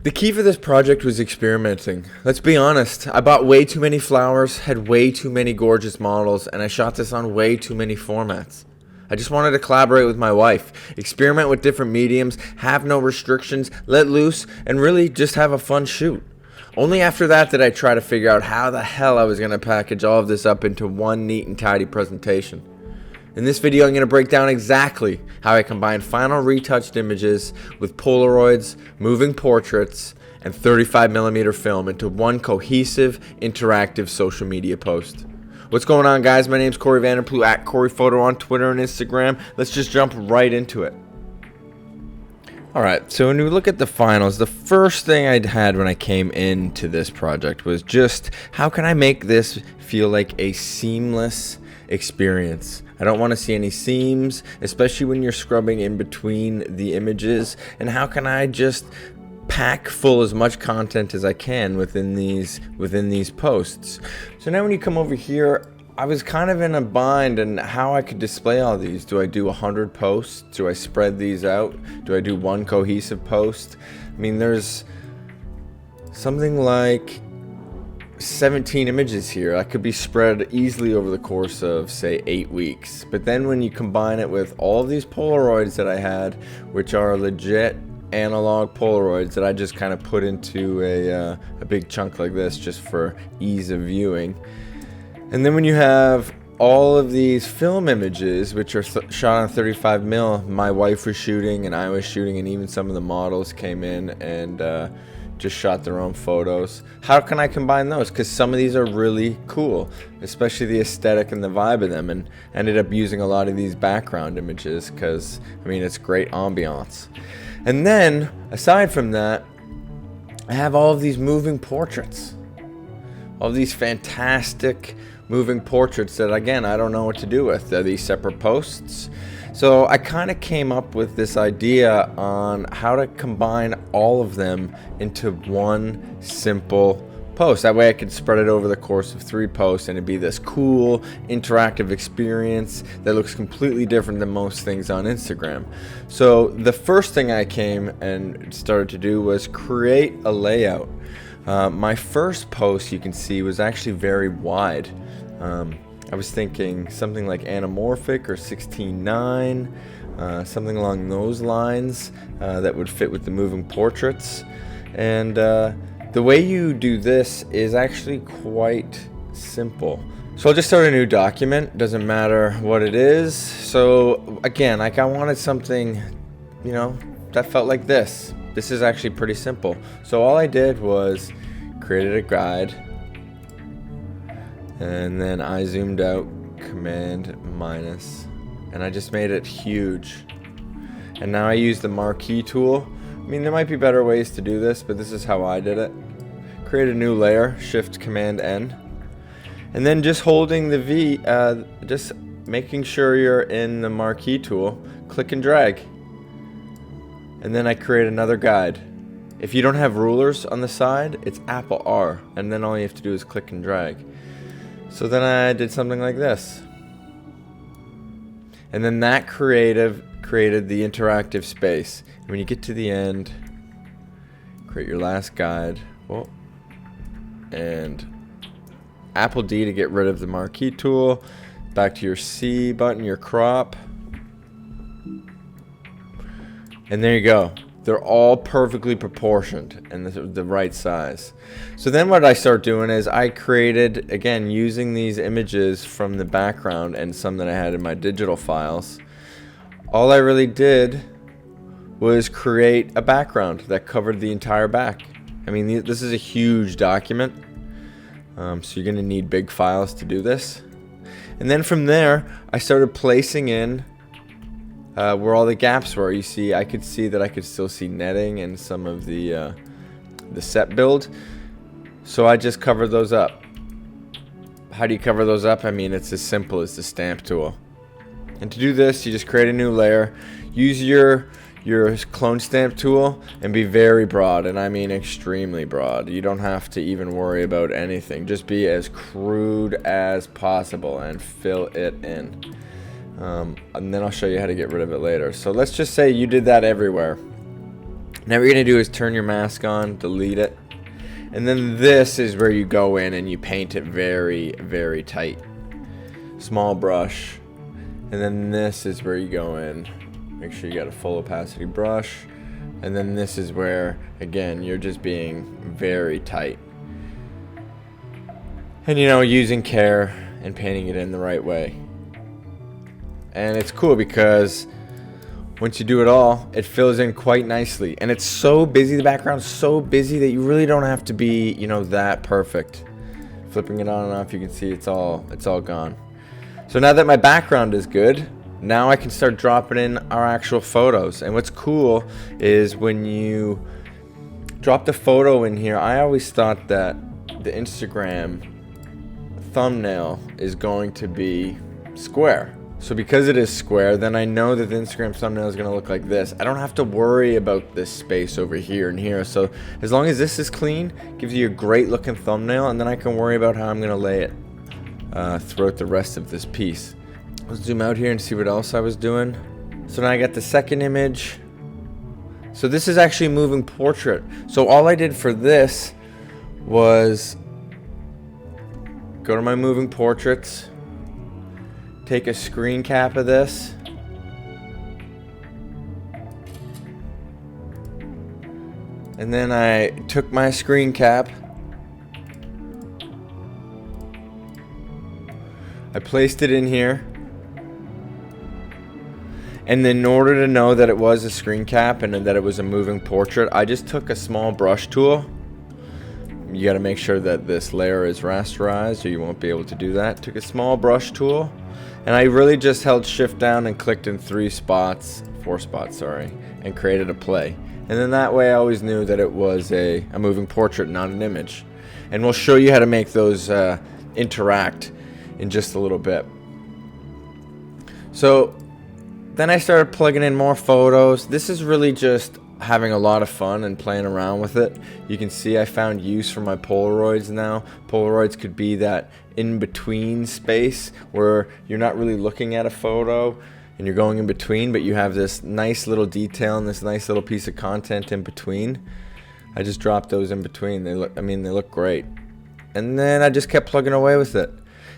The key for this project was experimenting. Let's be honest, I bought way too many flowers, had way too many gorgeous models, and I shot this on way too many formats. I just wanted to collaborate with my wife, experiment with different mediums, have no restrictions, let loose, and really just have a fun shoot. Only after that did I try to figure out how the hell I was going to package all of this up into one neat and tidy presentation. In this video, I'm going to break down exactly how I combine final retouched images with Polaroids, moving portraits, and 35mm film into one cohesive, interactive social media post. What's going on, guys? My name's Corey Vanderploeg at CoreyPhoto on Twitter and Instagram. Let's just jump right into it. Alright, so when we look at the finals, the first thing I had when I came into this project was just how can I make this feel like a seamless experience. I don't want to see any seams, especially when you're scrubbing in between the images, and how can I just pack full as much content as I can within these posts. So now when you come over here, I was kind of in a bind and how I could display all these. Do I do 100 posts? Do I spread these out? Do I do one cohesive post? I mean, there's something like 17 images here. I could be spread easily over the course of, say, 8 weeks. But then when you combine it with all of these Polaroids that I had, which are legit analog Polaroids that I just kind of put into a big chunk like this just for ease of viewing. And then when you have all of these film images, which are shot on 35mm, my wife was shooting and I was shooting, and even some of the models came in and just shot their own photos. How can I combine those? Because some of these are really cool, especially the aesthetic and the vibe of them, and ended up using a lot of these background images because, I mean, it's great ambiance. And then, aside from that, I have all of these moving portraits. All of these fantastic moving portraits that, again, I don't know what to do with. They're these separate posts. So I kind of came up with this idea on how to combine all of them into one simple post. That way I could spread it over the course of 3 posts and it'd be this cool interactive experience that looks completely different than most things on Instagram. So the first thing I came and started to do was create a layout. My first post, you can see, was actually very wide. I was thinking something like anamorphic or 16:9, something along those lines that would fit with the moving portraits. And the way you do this is actually quite simple. So I'll just start a new document, doesn't matter what it is. So again, like I wanted something, you know, that felt like this. This is actually pretty simple. So all I did was created a guide, and then I zoomed out, Command minus, and I just made it huge. And now I use the marquee tool. I mean, there might be better ways to do this, but this is how I did it. Create a new layer, Shift Command N, and then just holding the V, just making sure you're in the marquee tool, click and drag. And then I create another guide. If you don't have rulers on the side, it's Apple R, and then all you have to do is click and drag. So then I did something like this. And then that created the interactive space. And when you get to the end, create your last guide. Whoa. And Apple D to get rid of the marquee tool. Back to your C button, your crop. And there you go. They're all perfectly proportioned and the right size. So then what I start doing is I created, again, using these images from the background and some that I had in my digital files. All I really did was create a background that covered the entire back. I mean, this is a huge document, so you're going to need big files to do this. And then from there, I started placing in where all the gaps were. You see, I could see that I could still see netting and some of the set build. So I just covered those up. How do you cover those up? I mean, it's as simple as the stamp tool. And to do this, you just create a new layer. Use your clone stamp tool and be very broad, and I mean extremely broad. You don't have to even worry about anything. Just be as crude as possible and fill it in. And then I'll show you how to get rid of it later. So let's just say you did that everywhere. Now what you're going to do is turn your mask on, delete it. And then this is where you go in and you paint it very, very tight. Small brush. And then this is where you go in. Make sure you got a full opacity brush. And then this is where, again, you're just being very tight. And using care and painting it in the right way. And it's cool because once you do it all, it fills in quite nicely. And it's so busy, the background's so busy that you really don't have to be, that perfect. Flipping it on and off, you can see it's all gone. So now that my background is good, now I can start dropping in our actual photos. And what's cool is when you drop the photo in here, I always thought that the Instagram thumbnail is going to be square. So because it is square, then I know that the Instagram thumbnail is going to look like this. I don't have to worry about this space over here and here. So as long as this is clean, gives you a great looking thumbnail, and then I can worry about how I'm going to lay it throughout the rest of this piece. Let's zoom out here and see what else I was doing. So now I got the second image. So this is actually a moving portrait. So all I did for this was go to my moving portraits, take a screen cap of this, and then I took my screen cap, I placed it in here, and then in order to know that it was a screen cap and that it was a moving portrait, I just took a small brush tool. You got to make sure that this layer is rasterized or you won't be able to do that. Took a small brush tool, and I really just held shift down and clicked in 4 spots, and created a play. And then that way I always knew that it was a moving portrait, not an image. And we'll show you how to make those interact in just a little bit. So then I started plugging in more photos. This is really just having a lot of fun and playing around with it. You can see I found use for my Polaroids now. Polaroids could be that in-between space where you're not really looking at a photo and you're going in between, but you have this nice little detail and this nice little piece of content in between. I just dropped those in between. They look great. And then I just kept plugging away with it.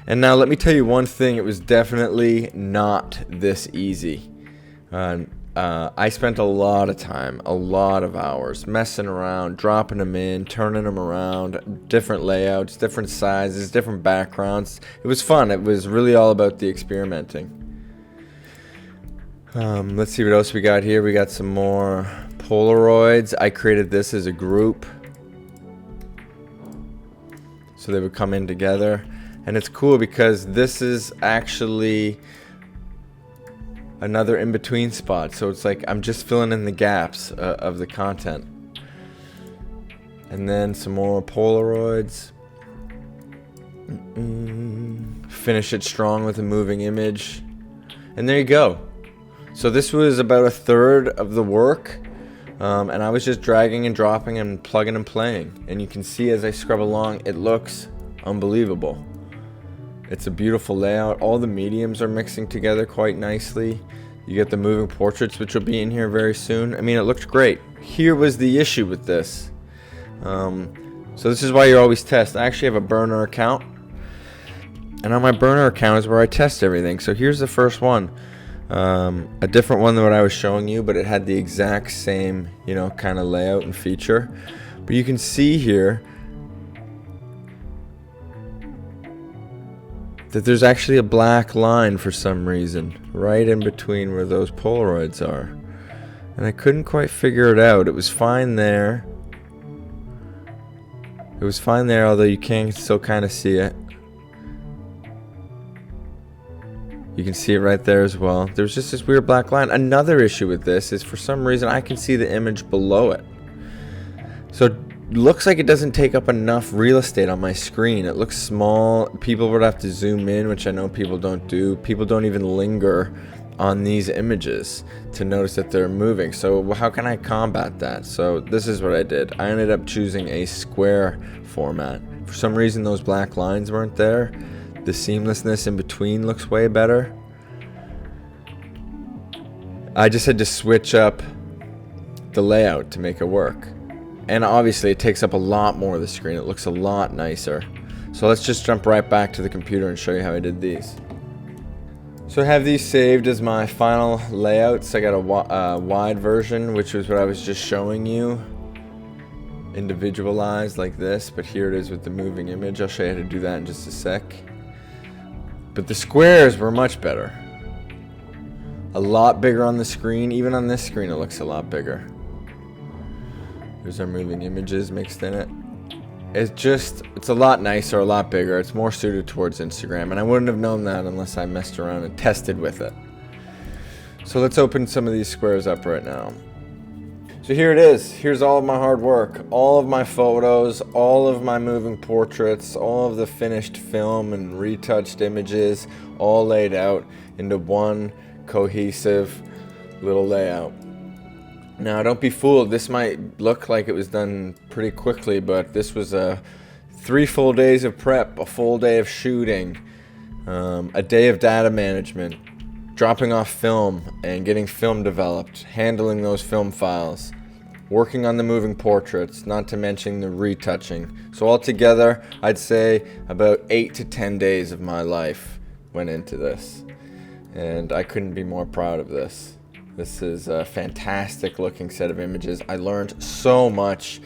And now let me tell you one thing, it was definitely not this easy. I spent a lot of time, a lot of hours messing around, dropping them in, turning them around, different layouts, different sizes, different backgrounds. It was fun. It was really all about the experimenting. Let's see what else we got here. We got some more Polaroids. I created this as a group, so they would come in together. And it's cool because this is actually another in-between spot, so it's like I'm just filling in the gaps of the content. And then some more Polaroids. Finish it strong with a moving image, and there you go. So this was about 1/3 of the work, and I was just dragging and dropping and plugging and playing, and you can see as I scrub along it looks unbelievable. It's a beautiful layout. All the mediums are mixing together quite nicely. You get the moving portraits, which will be in here very soon. I mean, it looked great. Here was the issue with this. So this is why you always test. I actually have a burner account, and on my burner account is where I test everything. So here's the first one. A different one than what I was showing you, but it had the exact same, kind of layout and feature. But you can see here that there's actually a black line for some reason right in between where those Polaroids are, and I couldn't quite figure it out. It was fine there, although you can still kind of see it. You can see it right there as well. There's just this weird black line. Another issue with this is for some reason I can see the image below it, so it looks like it doesn't take up enough real estate on my screen. It looks small. People would have to zoom in, which I know people don't do. People don't even linger on these images to notice that they're moving. So how can I combat that? So this is what I did. I ended up choosing a square format. For some reason those black lines weren't there. The seamlessness in between looks way better. I just had to switch up the layout to make it work. And obviously it takes up a lot more of the screen. It looks a lot nicer. So let's just jump right back to the computer and show you how I did these. So I have these saved as my final layouts. I got a wide version, which was what I was just showing you, individualized like this, but here it is with the moving image. I'll show you how to do that in just a sec. But the squares were much better. A lot bigger on the screen. Even on this screen it looks a lot bigger. There's our moving images mixed in it. It's a lot nicer, a lot bigger. It's more suited towards Instagram, and I wouldn't have known that unless I messed around and tested with it. So let's open some of these squares up right now. So here it is. Here's all of my hard work, all of my photos, all of my moving portraits, all of the finished film and retouched images, all laid out into one cohesive little layout. Now, don't be fooled. This might look like it was done pretty quickly, but this was 3 full days of prep, a full day of shooting, a day of data management, dropping off film and getting film developed, handling those film files, working on the moving portraits, not to mention the retouching. So altogether, I'd say about 8 to 10 days of my life went into this, and I couldn't be more proud of this. This is a fantastic looking set of images. I learned so much.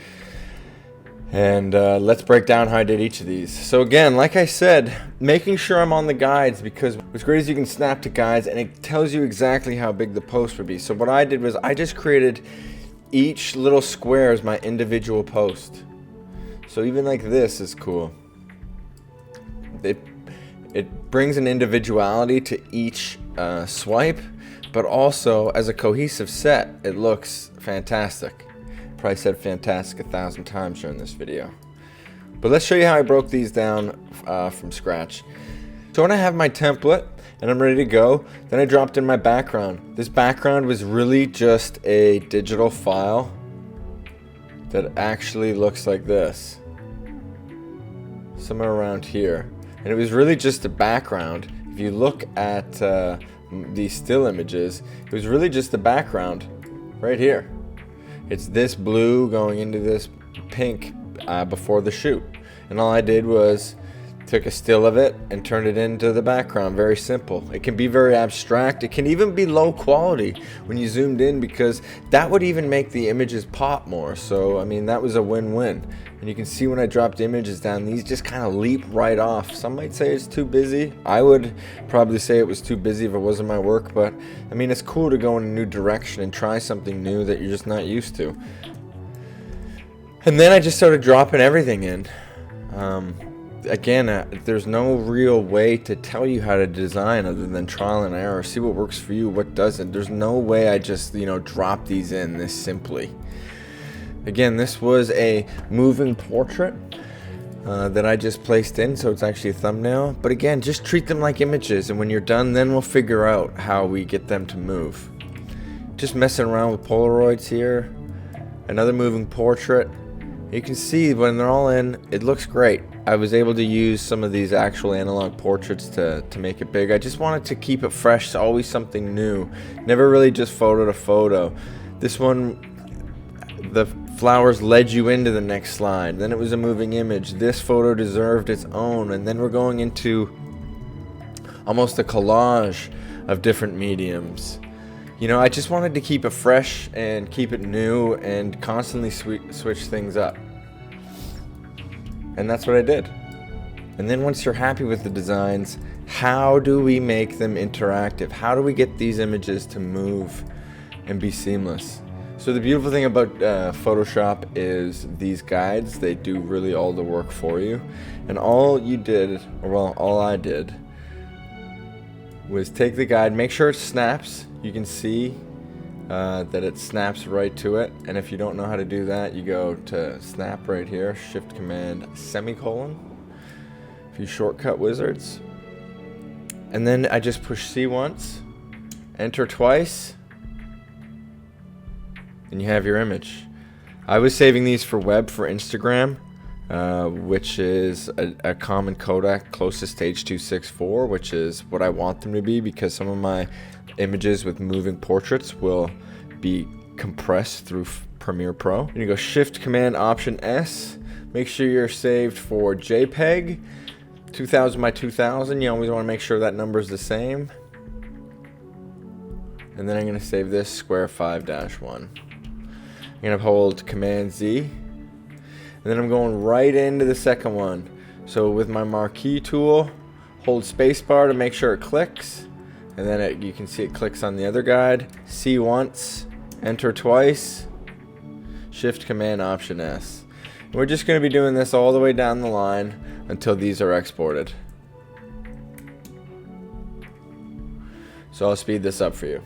And let's break down how I did each of these. So again, like I said, making sure I'm on the guides, because what's great is you can snap to guides and it tells you exactly how big the post would be. So what I did was I just created each little square as my individual post. So even like this is cool. It brings an individuality to each swipe, but also as a cohesive set, it looks fantastic. Probably said fantastic 1,000 times during this video. But let's show you how I broke these down from scratch. So when I have my template and I'm ready to go, then I dropped in my background. This background was really just a digital file that actually looks like this. Somewhere around here. And it was really just a background. If you look at these still images, it was really just the background right here. It's this blue going into this pink before the shoot, and all I did was took a still of it and turned it into the background. Very simple. It can be very abstract. It can even be low quality when you zoomed in, because that would even make the images pop more. So I mean, that was a win-win. And you can see when I dropped images down, these just kind of leap right off. Some might say it's too busy. I would probably say it was too busy if it wasn't my work, but I mean, it's cool to go in a new direction and try something new that you're just not used to. And then I just started dropping everything in. Again, there's no real way to tell you how to design other than trial and error. See what works for you, what doesn't. There's no way I just, drop these in this simply. Again, this was a moving portrait that I just placed in, so it's actually a thumbnail. But again, just treat them like images, and when you're done, then we'll figure out how we get them to move. Just messing around with Polaroids here. Another moving portrait. You can see when they're all in, it looks great. I was able to use some of these actual analog portraits to make it big. I just wanted to keep it fresh, always something new. Never really just photo to photo. This one, the flowers led you into the next slide. Then it was a moving image. This photo deserved its own. And then we're going into almost a collage of different mediums. I just wanted to keep it fresh and keep it new and constantly switch things up. And that's what I did. And then once you're happy with the designs, how do we make them interactive? How do we get these images to move and be seamless? So the beautiful thing about Photoshop is these guides, they do really all the work for you. And all you did, or well, all I did, was take the guide, make sure it snaps. You can see that it snaps right to it. And if you don't know how to do that, you go to snap right here, Shift Command semicolon, a few shortcut wizards. And then I just push C once, enter twice, and you have your image. I was saving these for web for Instagram, which is a common codec closest to H.264, which is what I want them to be, because some of my images with moving portraits will be compress through Premiere Pro. And you go Shift Command Option S. Make sure you're saved for JPEG 2000 by 2000. You always want to make sure that number is the same. And then I'm going to save this Square 5-1. I'm going to hold Command Z. And then I'm going right into the second one. So with my marquee tool, hold spacebar to make sure it clicks. And then you can see it clicks on the other guide. C once, enter twice, Shift Command Option S. And we're just going to be doing this all the way down the line until these are exported. So I'll speed this up for you.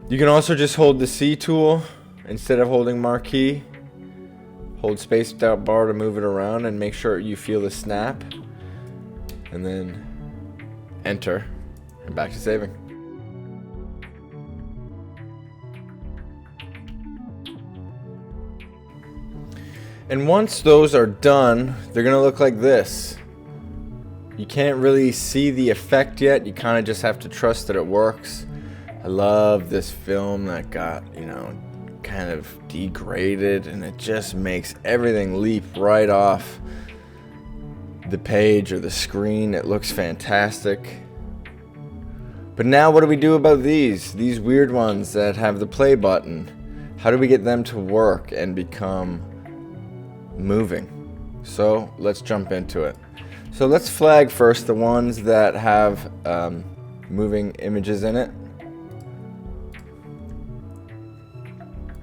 You can also just hold the C tool instead of holding marquee. Hold space bar to move it around and make sure you feel the snap. And then enter and back to saving. And once those are done, they're gonna look like this. You can't really see the effect yet. You kind of just have to trust that it works. I love this film that got, kind of degraded, and it just makes everything leap right off the page or the screen. It looks fantastic. But now what do we do about these weird ones that have the play button? How do we get them to work and become moving? So let's jump into it. So let's flag first the ones that have moving images in it.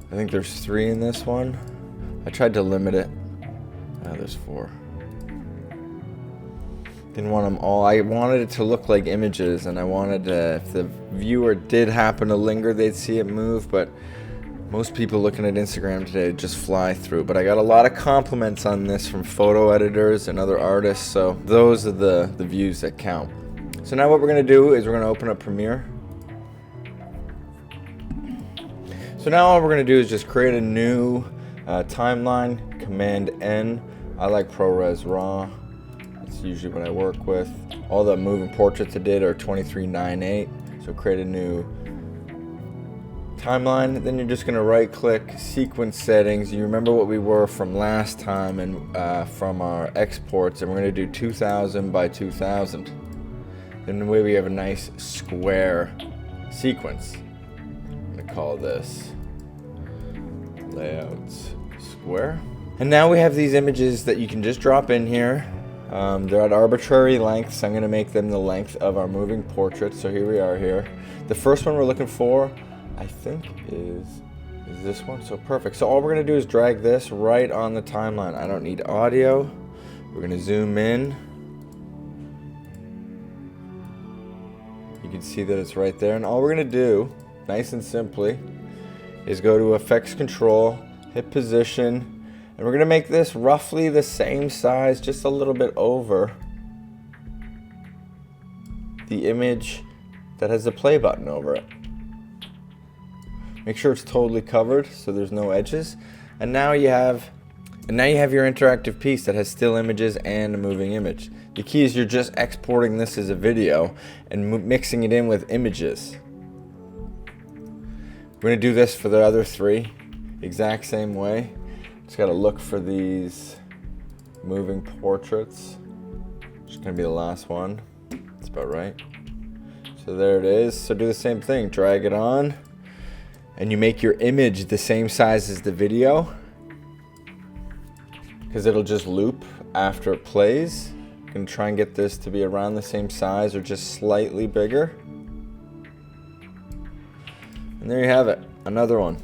I think there's 3 in this one. I tried to limit it. There's 4. Didn't want them all. I wanted it to look like images, and I wanted if the viewer did happen to linger, they'd see it move, but most people looking at Instagram today just fly through. But I got a lot of compliments on this from photo editors and other artists, so those are the views that count. So now what we're going to do is we're going to open up Premiere. So now all we're going to do is just create a new timeline, Command N. I like ProRes RAW. That's usually what I work with. All the moving portraits I did are 2398. So create a new timeline. Then you're just going to right click, sequence settings. You remember what we were from last time and from our exports, and we're going to do 2000 by 2000. Then the way we have a nice square sequence. I'm going to call this layouts square. And now we have these images that you can just drop in here. They're at arbitrary lengths. I'm going to make them the length of our moving portrait. So here we are here. The first one we're looking for, I think, is this one. So perfect. So all we're going to do is drag this right on the timeline. I don't need audio. We're going to zoom in. You can see that it's right there. And all we're going to do, nice and simply, is go to Effects Control, hit Position, and we're going to make this roughly the same size, just a little bit over the image that has the play button over it. Make sure it's totally covered so there's no edges. And now you have your interactive piece that has still images and a moving image. The key is you're just exporting this as a video and mixing it in with images. We're going to do this for the other 3, exact same way. Just got to look for these moving portraits. Just going to be the last one. That's about right. So there it is. So do the same thing. Drag it on. And you make your image the same size as the video, because it'll just loop after it plays. I'm going to try and get this to be around the same size or just slightly bigger. And there you have it, another one.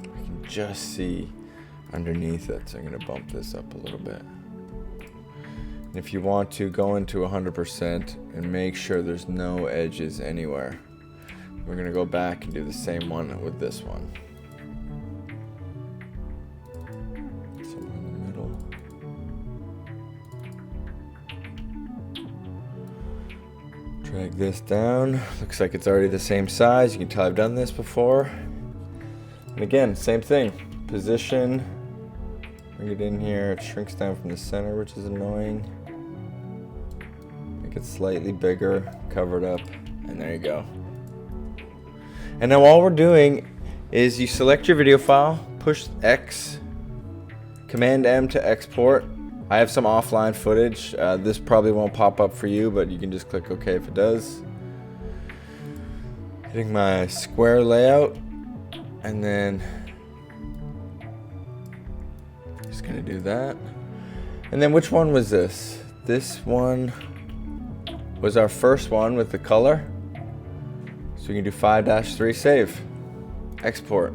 I can just see underneath it, so I'm going to bump this up a little bit. And if you want to, go into 100% and make sure there's no edges anywhere. We're going to go back and do the same one with this one. Somewhere in the middle. Drag this down. Looks like it's already the same size. You can tell I've done this before. And again, same thing. Position. Bring it in here. It shrinks down from the center, which is annoying. Make it slightly bigger. Cover it up. And there you go. And now all we're doing is you select your video file, push X, Command M to export. I have some offline footage. This probably won't pop up for you, but you can just click OK if it does. Hitting my square layout, and then just gonna do that. And then which one was this? This one was our first one with the color. So we can do 5-3, save, export.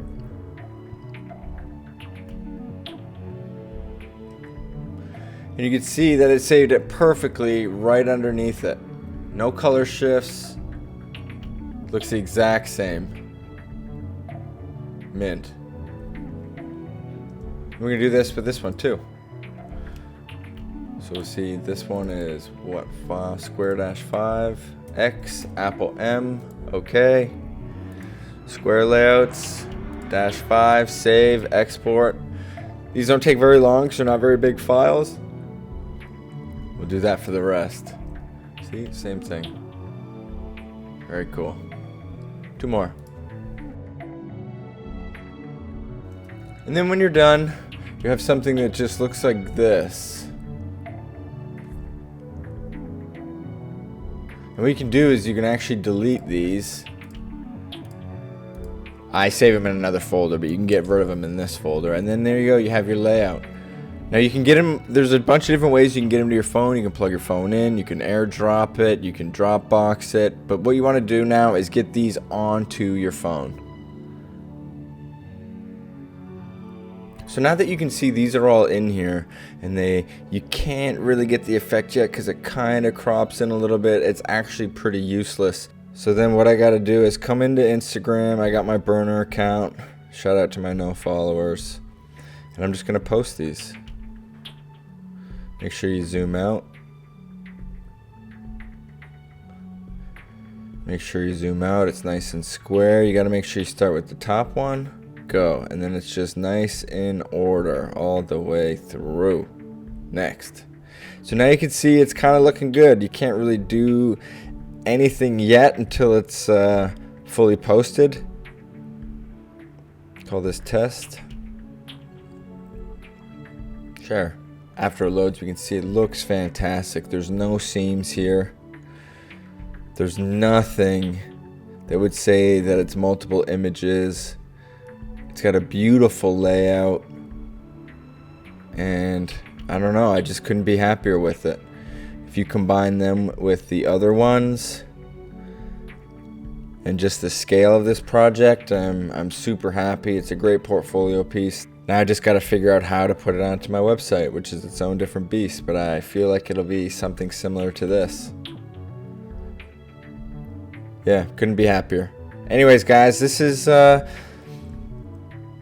And you can see that it saved it perfectly right underneath it. No color shifts. Looks the exact same. Mint. We're gonna do this with this one too. So we'll see this one is what, square-5, X, Apple M, OK. Square layouts, -5, save, export. These don't take very long because they're not very big files. We'll do that for the rest. See, same thing. Very cool. 2 more. And then when you're done, you have something that just looks like this. And what you can do is you can actually delete these. I save them in another folder, but you can get rid of them in this folder. And then there you go, you have your layout. Now you can get them, there's a bunch of different ways you can get them to your phone. You can plug your phone in, you can AirDrop it, you can Dropbox it. But what you want to do now is get these onto your phone. So now that you can see these are all in here, and you can't really get the effect yet because it kind of crops in a little bit. It's actually pretty useless. So then what I got to do is come into Instagram. I got my burner account. Shout out to my no followers. And I'm just going to post these. Make sure you zoom out. Make sure you zoom out. It's nice and square. You got to make sure you start with the top one. Go, and then it's just nice in order all the way through. Next. So now you can see it's kind of looking good. You can't really do anything yet until it's fully posted. Call this test. Share. After it loads, we can see it looks fantastic. There's no seams here. There's nothing that would say that it's multiple images. It's got a beautiful layout, and I don't know, I just couldn't be happier with it. If you combine them with the other ones and just the scale of this project, I'm super happy. It's a great portfolio piece. Now I just got to figure out how to put it onto my website, which is its own different beast, but I feel like it'll be something similar to this. Yeah, couldn't be happier. Anyways, guys, this is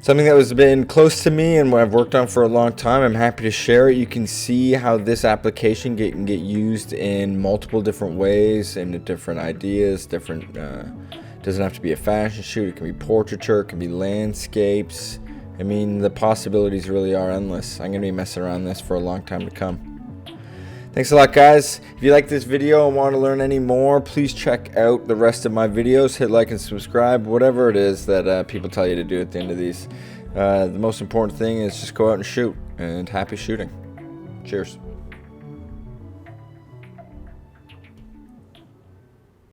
something that has been close to me and what I've worked on for a long time. I'm happy to share it. You can see how this application can get used in multiple different ways and different ideas. Doesn't have to be a fashion shoot. It can be portraiture. It can be landscapes. I mean, the possibilities really are endless. I'm going to be messing around this for a long time to come. Thanks a lot, guys. If you like this video and want to learn any more, please check out the rest of my videos. Hit like and subscribe, whatever it is that people tell you to do at the end of these. The most important thing is just go out and shoot, and happy shooting. Cheers.